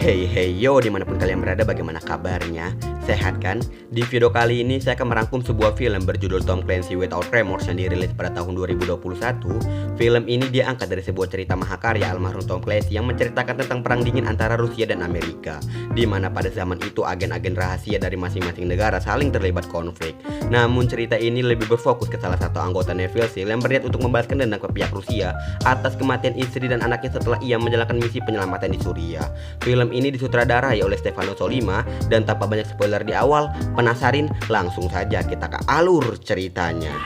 Hey hey yo, dimanapun kalian berada, bagaimana kabarnya? Sehat kan? Di video kali ini saya akan merangkum sebuah film berjudul Tom Clancy Without Remorse yang dirilis pada tahun 2021. Film ini diangkat dari sebuah cerita mahakarya almarhum Tom Clancy yang menceritakan tentang perang dingin antara Rusia dan Amerika, di mana pada zaman itu agen-agen rahasia dari masing-masing negara saling terlibat konflik. Namun cerita ini lebih berfokus ke salah satu anggota Navy SEAL yang berniat untuk membalaskan dendam ke pihak Rusia atas kematian istri dan anaknya setelah ia menjalankan misi penyelamatan di Suriah. Film ini disutradarai oleh Stefano Sollima dan tanpa banyak spoiler di awal, penasarin? Langsung saja kita ke alur ceritanya.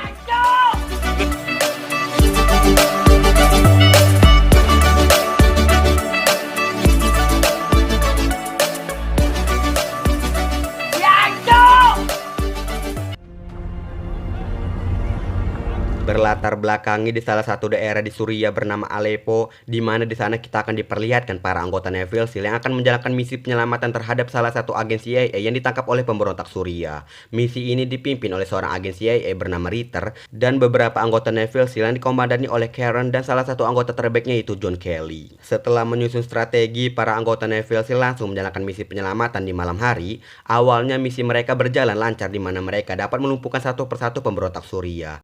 Berlatar belakangi di salah satu daerah di Suriah bernama Aleppo, di mana di sana kita akan diperlihatkan para anggota Navy SEAL yang akan menjalankan misi penyelamatan terhadap salah satu agen CIA yang ditangkap oleh pemberontak Suriah. Misi ini dipimpin oleh seorang agen CIA bernama Ritter dan beberapa anggota Navy SEAL yang dikomandani oleh Karen dan salah satu anggota terbaiknya itu John Kelly. Setelah menyusun strategi, para anggota Navy SEAL langsung menjalankan misi penyelamatan di malam hari. Awalnya misi mereka berjalan lancar di mana mereka dapat melumpuhkan satu persatu pemberontak Suriah.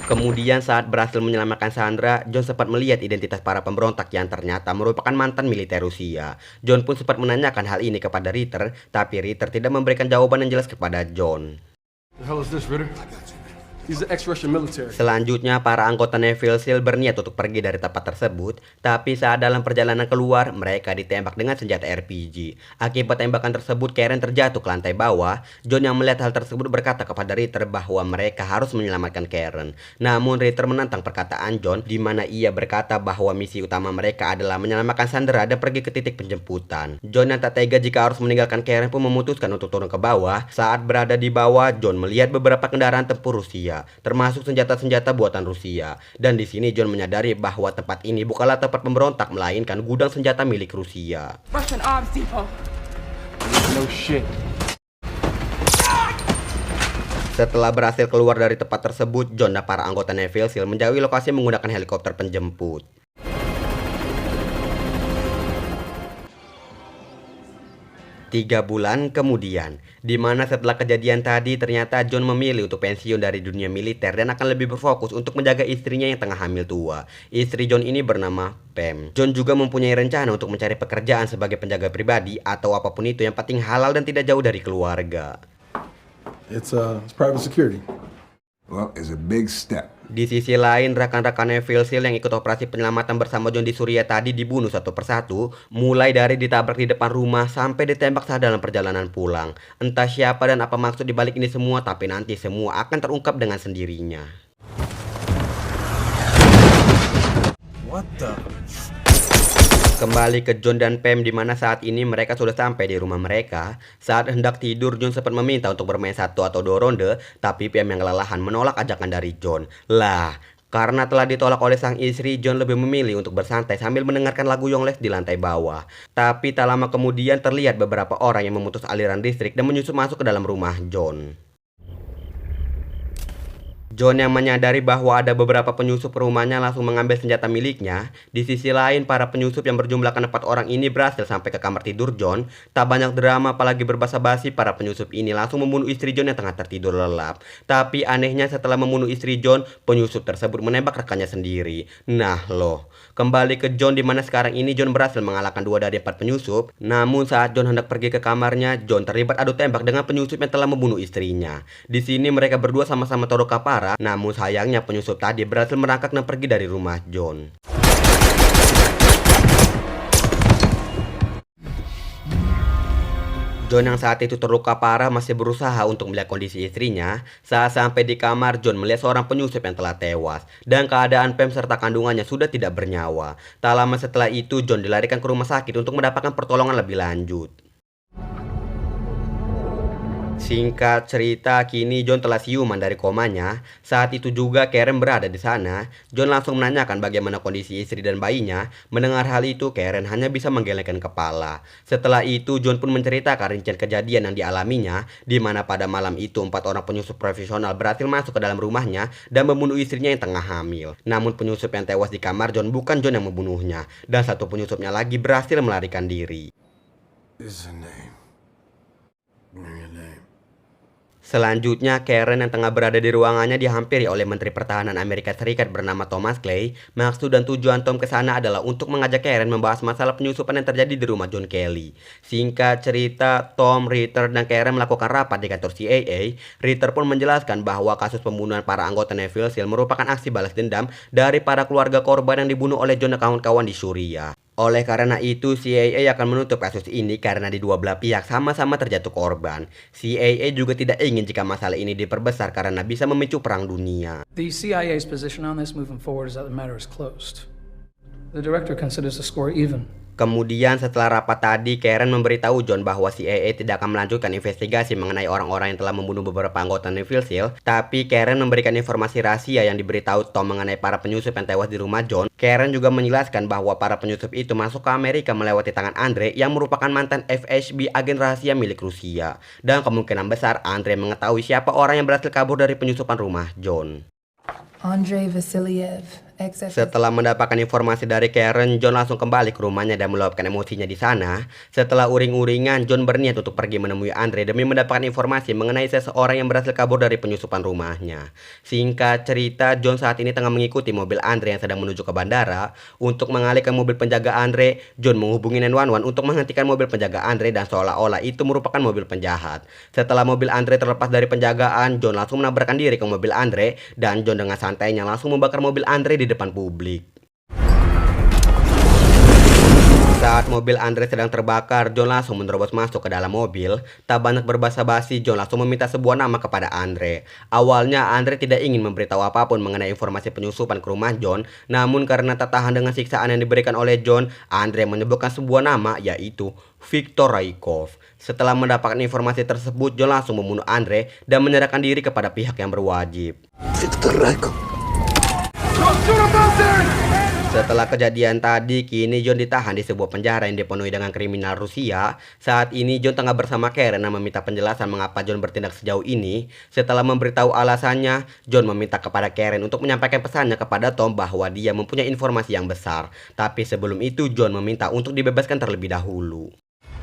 Kemudian saat berhasil menyelamatkan Sandra, John sempat melihat identitas para pemberontak yang ternyata merupakan mantan militer Rusia. John pun sempat menanyakan hal ini kepada Ritter, tapi Ritter tidak memberikan jawaban yang jelas kepada John. Selanjutnya, para anggota Navy SEAL berniat untuk pergi dari tempat tersebut, tapi saat dalam perjalanan keluar, mereka ditembak dengan senjata RPG. Akibat tembakan tersebut, Karen terjatuh ke lantai bawah. John yang melihat hal tersebut berkata kepada Ritter bahwa mereka harus menyelamatkan Karen. Namun Ritter menentang perkataan John, di mana ia berkata bahwa misi utama mereka adalah menyelamatkan Sandra dan pergi ke titik penjemputan. John yang tak tega jika harus meninggalkan Karen pun memutuskan untuk turun ke bawah. Saat berada di bawah, John melihat beberapa kendaraan tempur Rusia, termasuk senjata-senjata buatan Rusia. Dan di sini John menyadari bahwa tempat ini bukanlah tempat pemberontak, melainkan gudang senjata milik Rusia. Setelah berhasil keluar dari tempat tersebut, John dan para anggota Navy SEAL menjauhi lokasi menggunakan helikopter penjemput. 3 bulan kemudian, di mana setelah kejadian tadi ternyata John memilih untuk pensiun dari dunia militer dan akan lebih berfokus untuk menjaga istrinya yang tengah hamil tua. Istri John ini bernama Pam. John juga mempunyai rencana untuk mencari pekerjaan sebagai penjaga pribadi atau apapun itu yang penting halal dan tidak jauh dari keluarga. It's private security. Well, it's a big step. Di sisi lain, rekan-rekan Navy SEAL yang ikut operasi penyelamatan bersama John di Suriah tadi dibunuh satu persatu, mulai dari ditabrak di depan rumah sampai ditembak saat dalam perjalanan pulang. Entah siapa dan apa maksud dibalik ini semua, tapi nanti semua akan terungkap dengan sendirinya. What the? Kembali ke John dan Pam, di mana saat ini mereka sudah sampai di rumah mereka. Saat hendak tidur, John sempat meminta untuk bermain 1 atau 2 ronde, tapi Pam yang kelelahan menolak ajakan dari John. Lah, karena telah ditolak oleh sang istri, John lebih memilih untuk bersantai sambil mendengarkan lagu Youngless di lantai bawah. Tapi tak lama kemudian terlihat beberapa orang yang memutus aliran listrik dan menyusup masuk ke dalam rumah John. John yang menyadari bahwa ada beberapa penyusup rumahnya langsung mengambil senjata miliknya. Di sisi lain, para penyusup yang berjumlah 4 orang ini berhasil sampai ke kamar tidur John. Tak banyak drama apalagi berbasa-basi, para penyusup ini langsung membunuh istri John yang tengah tertidur lelap. Tapi anehnya setelah membunuh istri John, penyusup tersebut menembak rekannya sendiri. Nah loh, kembali ke John di mana sekarang ini John berhasil mengalahkan 2 dari 4 penyusup. Namun saat John hendak pergi ke kamarnya, John terlibat adu tembak dengan penyusup yang telah membunuh istrinya. Di sini mereka berdua sama-sama taruh kapara. Namun sayangnya penyusup tadi berhasil merangkak dan pergi dari rumah John. John yang saat itu terluka parah masih berusaha untuk melihat kondisi istrinya. Saat sampai di kamar, John melihat seorang penyusup yang telah tewas dan keadaan Pam serta kandungannya sudah tidak bernyawa. Tak lama setelah itu, John dilarikan ke rumah sakit untuk mendapatkan pertolongan lebih lanjut. Singkat cerita, kini John telah siuman dari komanya. Saat itu juga Karen berada di sana. John langsung menanyakan bagaimana kondisi istri dan bayinya. Mendengar hal itu, Karen hanya bisa menggelengkan kepala. Setelah itu, John pun menceritakan rincian kejadian yang dialaminya, di mana pada malam itu 4 orang penyusup profesional berhasil masuk ke dalam rumahnya dan membunuh istrinya yang tengah hamil. Namun penyusup yang tewas di kamar John bukan John yang membunuhnya, dan satu penyusupnya lagi berhasil melarikan diri. Is a name. Give me your name. Selanjutnya, Karen yang tengah berada di ruangannya dihampiri oleh Menteri Pertahanan Amerika Serikat bernama Thomas Clay. Maksud dan tujuan Tom ke sana adalah untuk mengajak Karen membahas masalah penyusupan yang terjadi di rumah John Kelly. Singkat cerita, Tom, Ritter, dan Karen melakukan rapat di kantor CIA. Ritter pun menjelaskan bahwa kasus pembunuhan para anggota Navy SEAL merupakan aksi balas dendam dari para keluarga korban yang dibunuh oleh John dan kawan-kawan di Suriah. Oleh karena itu, CIA akan menutup kasus ini karena di dua belah pihak sama-sama terjatuh korban. CIA juga tidak ingin jika masalah ini diperbesar karena bisa memicu perang dunia. The CIA's position on this moving forward is that the matter is closed. The director considers the score even. Kemudian setelah rapat tadi, Karen memberitahu John bahwa CIA tidak akan melanjutkan investigasi mengenai orang-orang yang telah membunuh beberapa anggota Navy SEAL. Tapi Karen memberikan informasi rahasia yang diberitahu Tom mengenai para penyusup yang tewas di rumah John. Karen juga menjelaskan bahwa para penyusup itu masuk ke Amerika melewati tangan Andre yang merupakan mantan FSB agen rahasia milik Rusia. Dan kemungkinan besar Andre mengetahui siapa orang yang berhasil kabur dari penyusupan rumah John. Andrei Vasiliev, Setelah mendapatkan informasi dari Karen, John langsung kembali ke rumahnya dan meluapkan emosinya di sana. Setelah uring-uringan, John berniat untuk pergi menemui Andre demi mendapatkan informasi mengenai seseorang yang berhasil kabur dari penyusupan rumahnya. Singkat cerita, John saat ini tengah mengikuti mobil Andre yang sedang menuju ke bandara. Untuk mengalihkan mobil penjaga Andre, John menghubungi 911 untuk menghentikan mobil penjaga Andre dan seolah-olah itu merupakan mobil penjahat. Setelah mobil Andre terlepas dari penjagaan, John langsung menabrakkan diri ke mobil Andre dan John dengan santainya langsung membakar mobil Andre di depan publik. Saat mobil Andre sedang terbakar, John langsung menerobos masuk ke dalam mobil. Tak banyak berbasa-basi, John langsung meminta sebuah nama kepada Andre. Awalnya Andre tidak ingin memberitahu apapun mengenai informasi penyusupan ke rumah John, namun karena tak tahan dengan siksaan yang diberikan oleh John, Andre menyebutkan sebuah nama, yaitu Viktor Raikov. Setelah mendapatkan informasi tersebut, John langsung membunuh Andre dan menyerahkan diri kepada pihak yang berwajib. Viktor Raikov. Setelah kejadian tadi, kini John ditahan di sebuah penjara yang dipenuhi dengan kriminal Rusia. Saat ini John tengah bersama Karen yang meminta penjelasan mengapa John bertindak sejauh ini. Setelah memberitahu alasannya, John meminta kepada Karen untuk menyampaikan pesannya kepada Tom bahwa dia mempunyai informasi yang besar. Tapi sebelum itu, John meminta untuk dibebaskan terlebih dahulu.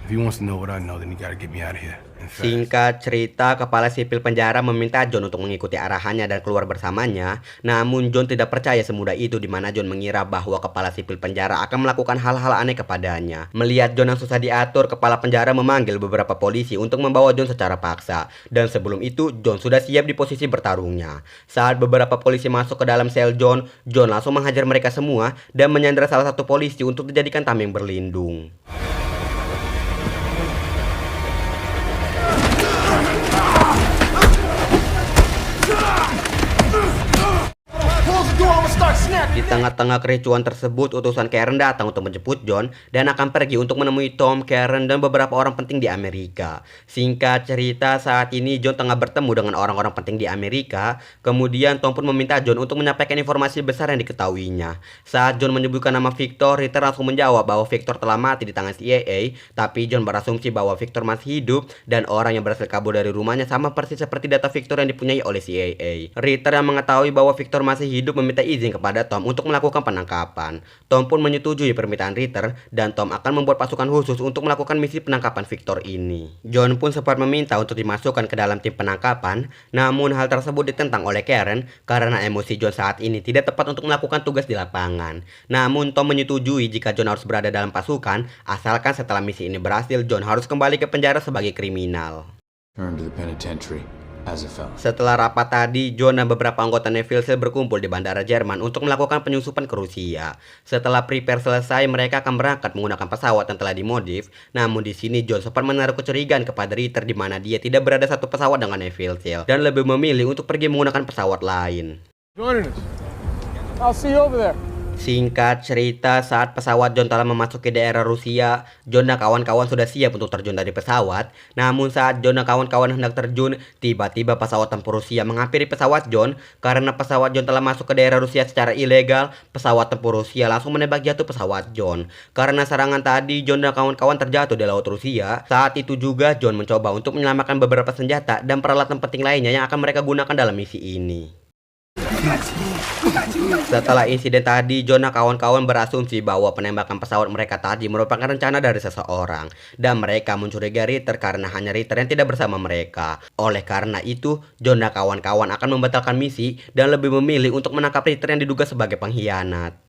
If he wants to know what I know, then he gotta get me out of here. Singkat cerita, kepala sipil penjara meminta John untuk mengikuti arahannya dan keluar bersamanya. Namun John tidak percaya semudah itu, di mana John mengira bahwa kepala sipil penjara akan melakukan hal-hal aneh kepadanya. Melihat John yang susah diatur, kepala penjara memanggil beberapa polisi untuk membawa John secara paksa. Dan sebelum itu, John sudah siap di posisi bertarungnya. Saat beberapa polisi masuk ke dalam sel John, John langsung menghajar mereka semua dan menyandera salah satu polisi untuk dijadikan tameng berlindung. Di tengah-tengah kericuan tersebut, utusan Karen datang untuk menjemput John dan akan pergi untuk menemui Tom, Karen, dan beberapa orang penting di Amerika. Singkat cerita, saat ini John tengah bertemu dengan orang-orang penting di Amerika. Kemudian Tom pun meminta John untuk menyampaikan informasi besar yang diketahuinya. Saat John menyebutkan nama Victor, Ritter langsung menjawab bahwa Victor telah mati di tangan CIA. Tapi John berasumsi bahwa Victor masih hidup dan orang yang berhasil kabur dari rumahnya sama persis seperti data Victor yang dipunyai oleh CIA. Ritter yang mengetahui bahwa Victor masih hidup meminta izin kepada Tom untuk melakukan penangkapan. Tom pun menyetujui permintaan Ritter dan Tom akan membuat pasukan khusus untuk melakukan misi penangkapan Victor ini. John pun sempat meminta untuk dimasukkan ke dalam tim penangkapan, namun hal tersebut ditentang oleh Karen karena emosi John saat ini tidak tepat untuk melakukan tugas di lapangan. Namun Tom menyetujui jika John harus berada dalam pasukan, asalkan setelah misi ini berhasil, John harus kembali ke penjara sebagai kriminal. Turn to the penitentiary. Setelah rapat tadi, John dan beberapa anggota Navy SEAL berkumpul di bandara Jerman untuk melakukan penyusupan ke Rusia. Setelah prepare selesai, mereka akan berangkat menggunakan pesawat yang telah dimodif. Namun di sini John sempat menaruh kecurigaan kepada Ritter, di mana dia tidak berada satu pesawat dengan Navy SEAL dan lebih memilih untuk pergi menggunakan pesawat lain. Joining us. I'll see you over there. Singkat cerita, saat pesawat John telah memasuki daerah Rusia, John dan kawan-kawan sudah siap untuk terjun dari pesawat. Namun saat John dan kawan-kawan hendak terjun, tiba-tiba pesawat tempur Rusia menghampiri pesawat John. Karena pesawat John telah masuk ke daerah Rusia secara ilegal, pesawat tempur Rusia langsung menembak jatuh pesawat John. Karena serangan tadi, John dan kawan-kawan terjatuh di laut Rusia. Saat itu juga John mencoba untuk menyelamatkan beberapa senjata dan peralatan penting lainnya yang akan mereka gunakan dalam misi ini. Setelah insiden tadi, John dan kawan-kawan berasumsi bahwa penembakan pesawat mereka tadi merupakan rencana dari seseorang, dan mereka mencurigai Ritter karena hanya Ritter yang tidak bersama mereka. Oleh karena itu, John dan kawan-kawan akan membatalkan misi dan lebih memilih untuk menangkap Ritter yang diduga sebagai pengkhianat.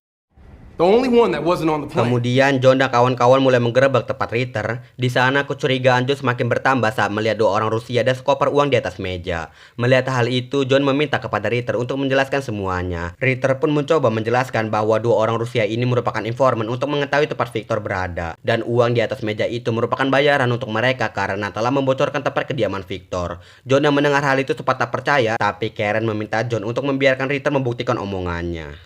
The only one that wasn't on the plane. Kemudian John dan kawan-kawan mulai menggerebek tempat Ritter. Di sana kecurigaan John semakin bertambah saat melihat dua orang Rusia dan sekoper uang di atas meja. Melihat hal itu, John meminta kepada Ritter untuk menjelaskan semuanya. Ritter pun mencoba menjelaskan bahwa dua orang Rusia ini merupakan informan untuk mengetahui tempat Victor berada. Dan uang di atas meja itu merupakan bayaran untuk mereka karena telah membocorkan tempat kediaman Victor. John yang mendengar hal itu sempat tak percaya, tapi Karen meminta John untuk membiarkan Ritter membuktikan omongannya.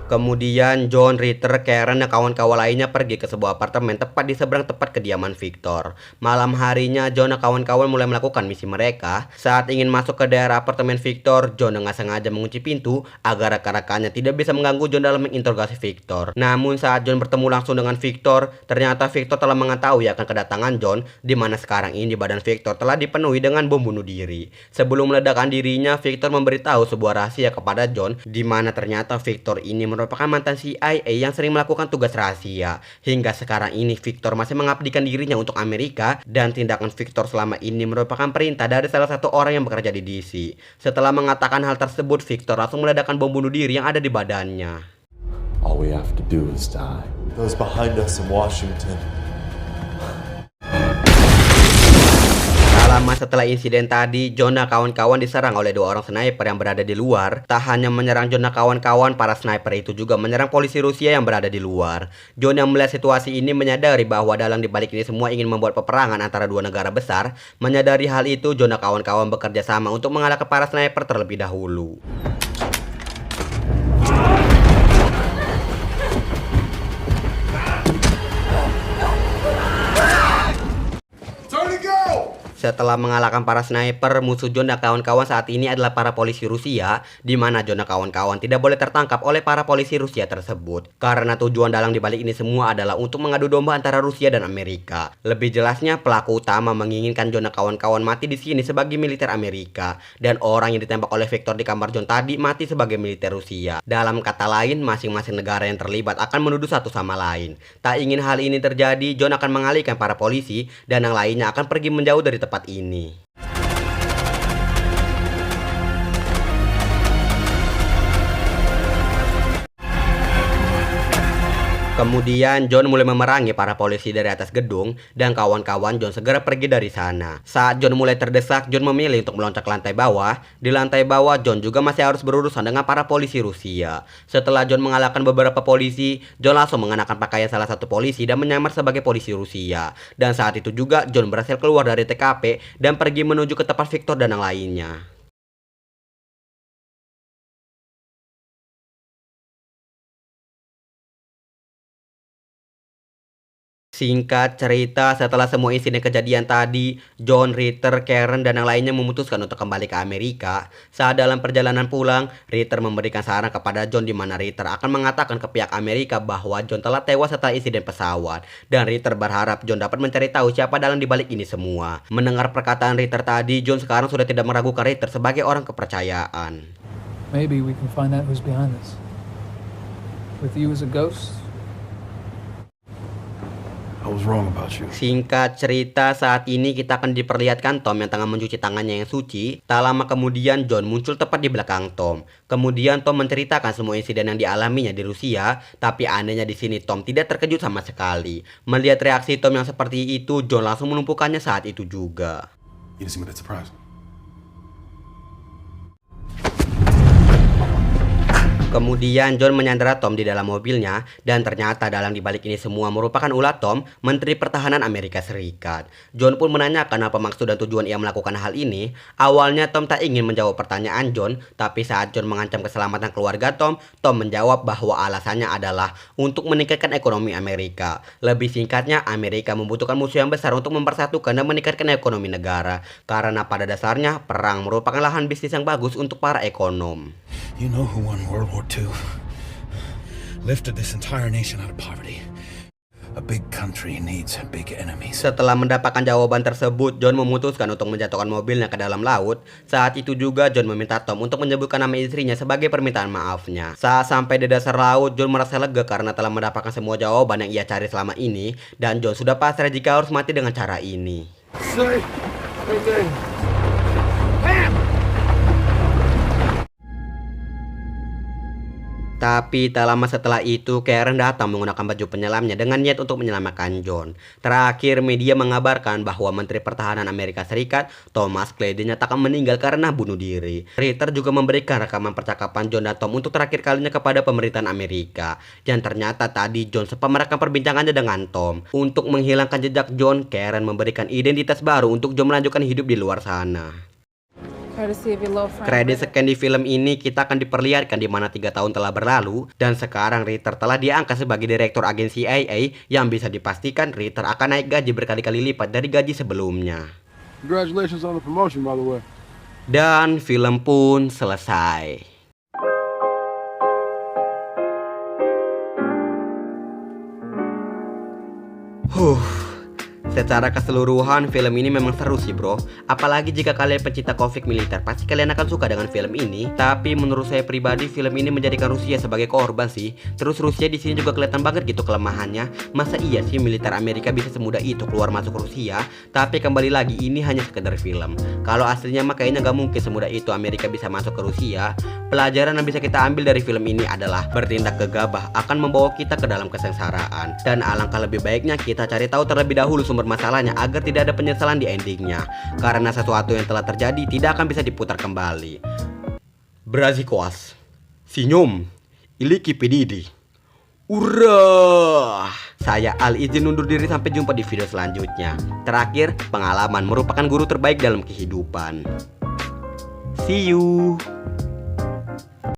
Kemudian John, Ritter, Karen, dan kawan-kawan lainnya pergi ke sebuah apartemen tepat di seberang tempat kediaman Victor. Malam harinya, John dan kawan-kawan mulai melakukan misi mereka. Saat ingin masuk ke daerah apartemen Victor, John dengan sengaja mengunci pintu agar rekan-rekannya tidak bisa mengganggu John dalam menginterogasi Victor. Namun saat John bertemu langsung dengan Victor, ternyata Victor telah mengetahui akan kedatangan John, di mana sekarang ini badan Victor telah dipenuhi dengan bom bunuh diri. Sebelum meledakkan dirinya, Victor memberitahu sebuah rahasia kepada John, di mana ternyata Victor ini merupakan mantan CIA yang sering melakukan tugas rahasia. Hingga sekarang ini Victor masih mengabdikan dirinya untuk Amerika, dan tindakan Victor selama ini merupakan perintah dari salah satu orang yang bekerja di DC. Setelah mengatakan hal tersebut, Victor langsung meledakkan bom bunuh diri yang ada di badannya. All we have to do is die. Those behind us in Washington. Lama setelah insiden tadi, John dan kawan-kawan diserang oleh dua orang sniper yang berada di luar. Tak hanya menyerang John dan kawan-kawan, para sniper itu juga menyerang polisi Rusia yang berada di luar. John yang melihat situasi ini menyadari bahwa dalam dibalik ini semua ingin membuat peperangan antara dua negara besar. Menyadari hal itu, John dan kawan-kawan bekerja sama untuk mengalahkan para sniper terlebih dahulu. Setelah mengalahkan para sniper, musuh John dan kawan-kawan saat ini adalah para polisi Rusia, di mana John dan kawan-kawan tidak boleh tertangkap oleh para polisi Rusia tersebut. Karena tujuan dalang dibalik ini semua adalah untuk mengadu domba antara Rusia dan Amerika. Lebih jelasnya, pelaku utama menginginkan John dan kawan-kawan mati di sini sebagai militer Amerika, dan orang yang ditembak oleh Victor di kamar John tadi mati sebagai militer Rusia. Dalam kata lain, masing-masing negara yang terlibat akan menuduh satu sama lain. Tak ingin hal ini terjadi, John akan mengalihkan para polisi, dan yang lainnya akan pergi menjauh dari tempat ini. Kemudian John mulai memerangi para polisi dari atas gedung, dan kawan-kawan John segera pergi dari sana. Saat John mulai terdesak, John memilih untuk meloncat ke lantai bawah. Di lantai bawah, John juga masih harus berurusan dengan para polisi Rusia. Setelah John mengalahkan beberapa polisi, John langsung mengenakan pakaian salah satu polisi dan menyamar sebagai polisi Rusia. Dan saat itu juga John berhasil keluar dari TKP dan pergi menuju ke tempat Victor dan yang lainnya. Singkat cerita, setelah semua insiden kejadian tadi, John, Ritter, Karen, dan yang lainnya memutuskan untuk kembali ke Amerika. Saat dalam perjalanan pulang, Ritter memberikan saran kepada John, di mana Ritter akan mengatakan ke pihak Amerika bahwa John telah tewas setelah insiden pesawat. Dan Ritter berharap John dapat mencari tahu siapa dalang dibalik ini semua. Mendengar perkataan Ritter tadi, John sekarang sudah tidak meragukan Ritter sebagai orang kepercayaan. Maybe we can find out who's behind this. With you as a ghost? I was wrong about you. Singkat cerita, saat ini kita akan diperlihatkan Tom yang tengah mencuci tangannya yang suci. Tak lama kemudian John muncul tepat di belakang Tom. Kemudian Tom menceritakan semua insiden yang dialaminya di Rusia. Tapi anehnya di sini Tom tidak terkejut sama sekali. Melihat reaksi Tom yang seperti itu, John langsung melumpuhkannya saat itu juga. You didn't seem that surprised. Kemudian John menyandera Tom di dalam mobilnya dan ternyata dalam dibalik ini semua merupakan ulah Tom, Menteri Pertahanan Amerika Serikat. John pun menanyakan apa maksud dan tujuan ia melakukan hal ini. Awalnya Tom tak ingin menjawab pertanyaan John, tapi saat John mengancam keselamatan keluarga Tom menjawab bahwa alasannya adalah untuk meningkatkan ekonomi Amerika. Lebih singkatnya, Amerika membutuhkan musuh yang besar untuk mempersatukan dan meningkatkan ekonomi negara. Karena pada dasarnya perang merupakan lahan bisnis yang bagus untuk para ekonom. You know who won World War II? Lifted this entire nation out of poverty. A big country needs big enemies. Setelah mendapatkan jawaban tersebut, John memutuskan untuk menjatuhkan mobilnya ke dalam laut. Saat itu juga John meminta Tom untuk menyebutkan nama istrinya sebagai permintaan maafnya. Saat sampai di dasar laut, John merasa lega karena telah mendapatkan semua jawaban yang ia cari selama ini. Dan John sudah pasrah jika harus mati dengan cara ini. Say, hey, Tapi tak lama setelah itu, Karen datang menggunakan baju penyelamnya dengan niat untuk menyelamatkan John. Terakhir, media mengabarkan bahwa Menteri Pertahanan Amerika Serikat, Thomas Clay, dinyatakan meninggal karena bunuh diri. Ritter juga memberikan rekaman percakapan John dan Tom untuk terakhir kalinya kepada pemerintahan Amerika. Dan ternyata tadi John sempat merekam perbincangannya dengan Tom. Untuk menghilangkan jejak John, Karen memberikan identitas baru untuk John melanjutkan hidup di luar sana. Kredit scan di film ini kita akan diperlihatkan di mana 3 tahun telah berlalu dan sekarang Ritter telah diangkat sebagai direktur agensi CIA yang bisa dipastikan Ritter akan naik gaji berkali-kali lipat dari gaji sebelumnya. Congratulations on the promotion, by the way. Dan film pun selesai. Secara keseluruhan film ini memang seru sih bro. Apalagi jika kalian pencinta konflik militer, pasti kalian akan suka dengan film ini. Tapi menurut saya pribadi film ini menjadikan Rusia sebagai korban sih. Terus Rusia di sini juga kelihatan banget gitu kelemahannya. Masa iya sih militer Amerika bisa semudah itu keluar masuk Rusia? Tapi kembali lagi ini hanya sekedar film. Kalau aslinya mah kayaknya gak mungkin semudah itu Amerika bisa masuk ke Rusia. Pelajaran yang bisa kita ambil dari film ini adalah bertindak gegabah akan membawa kita ke dalam kesengsaraan. Dan alangkah lebih baiknya kita cari tahu terlebih dahulu sumber masalahnya agar tidak ada penyesalan di endingnya. Karena sesuatu yang telah terjadi tidak akan bisa diputar kembali. Brazikoas, Sinyum, Iliki Pedidi. Urah! Saya Al izin undur diri, sampai jumpa di video selanjutnya. Terakhir, pengalaman merupakan guru terbaik dalam kehidupan. See you.